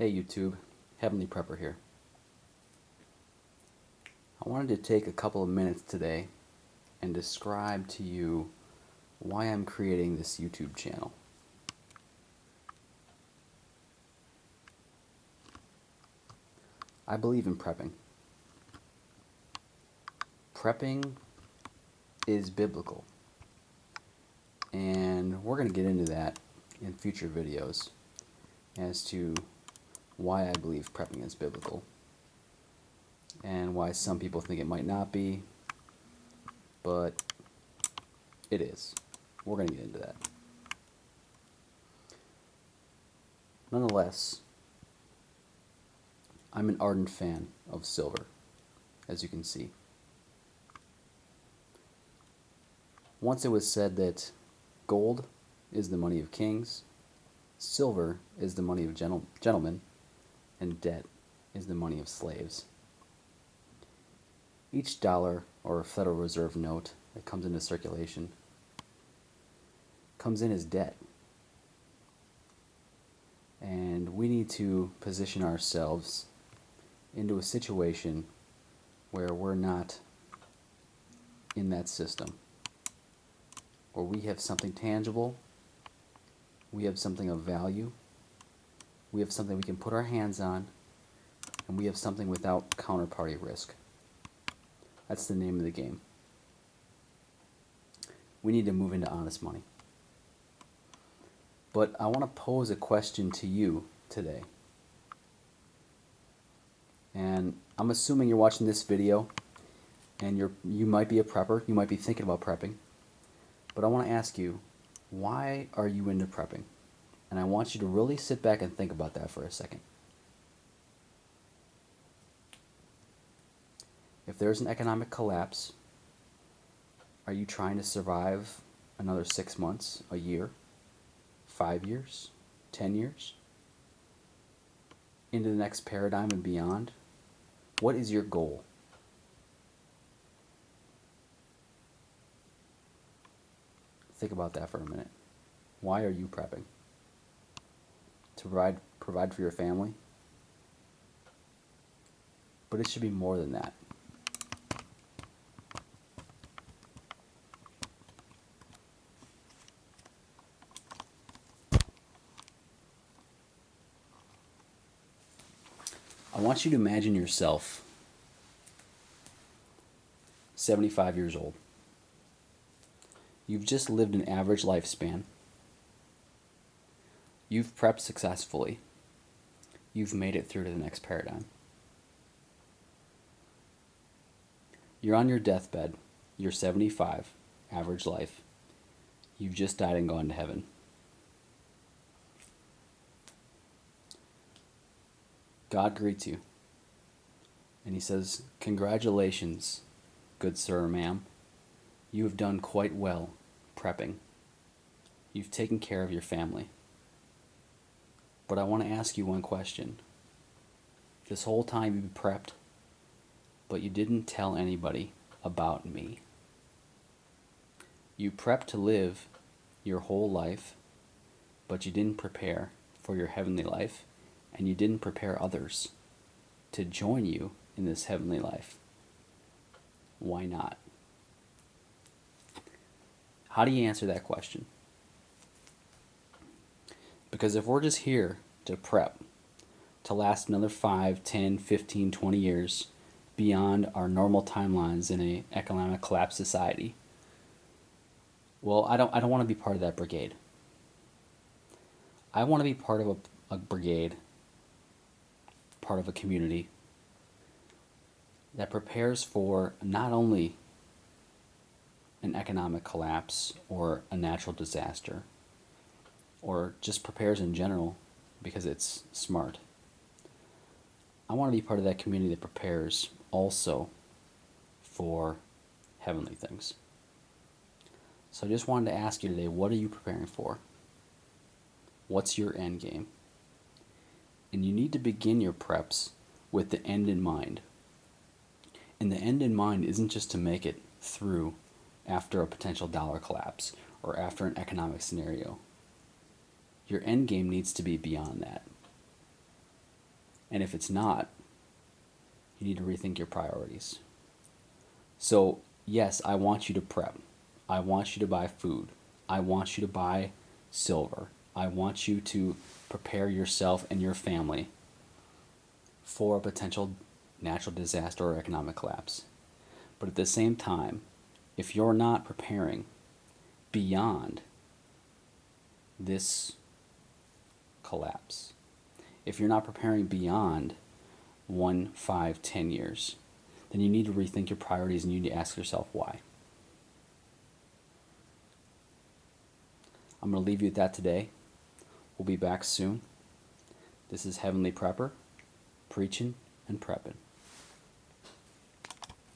Hey YouTube, Heavenly Prepper here. I wanted to take a couple of minutes today and describe to you why I'm creating this YouTube channel. I believe in prepping. Prepping is biblical, and we're going to get into that in future videos as to why I believe prepping is biblical and why some people think it might not be, but it is. We're going to get into that. Nonetheless, I'm an ardent fan of silver, as you can see. Once it was said that gold is the money of kings, silver is the money of gentlemen, and debt is the money of slaves. Each dollar or Federal Reserve note that comes into circulation comes in as debt. And we need to position ourselves into a situation where we're not in that system, where we have something tangible, we have something of value, we have something we can put our hands on, and we have something without counterparty risk. That's the name of the game. We need to move into honest money. But I want to pose a question to you today. And I'm assuming you're watching this video and you might be a prepper, you might be thinking about prepping. But I want to ask you, why are you into prepping? And I want you to really sit back and think about that for a second. If there's an economic collapse, are you trying to survive another 6 months, a year, 5 years, 10 years? Into the next paradigm and beyond? What is your goal? Think about that for a minute. Why are you prepping? To provide for your family? But it should be more than that. I want you to imagine yourself 75 years old. You've just lived an average lifespan. You've prepped successfully. You've made it through to the next paradigm. You're on your deathbed. You're 75, average life. You've just died and gone to heaven. God greets you, and he says, "Congratulations, good sir or ma'am. You have done quite well prepping. You've taken care of your family. But I want to ask you one question. This whole time you prepped, but you didn't tell anybody about me. You prepped to live your whole life, but you didn't prepare for your heavenly life, and you didn't prepare others to join you in this heavenly life. Why not?" How do you answer that question? Because if we're just here to prep, to last another 5, 10, 15, 20 years beyond our normal timelines in an economic collapse society, well, I don't want to be part of that brigade. I want to be part of a brigade, part of a community that prepares for not only an economic collapse or a natural disaster, or just prepares in general because it's smart. I want to be part of that community that prepares also for heavenly things. So I just wanted to ask you today, what are you preparing for? What's your end game? And you need to begin your preps with the end in mind. And the end in mind isn't just to make it through after a potential dollar collapse or after an economic scenario. Your end game needs to be beyond that. And if it's not, you need to rethink your priorities. So, yes, I want you to prep. I want you to buy food. I want you to buy silver. I want you to prepare yourself and your family for a potential natural disaster or economic collapse. But at the same time, if you're not preparing beyond this collapse, if you're not preparing beyond 1, 5, 10 years, then you need to rethink your priorities and you need to ask yourself why. I'm going to leave you with that today. We'll be back soon. This is Heavenly Prepper, preaching and prepping.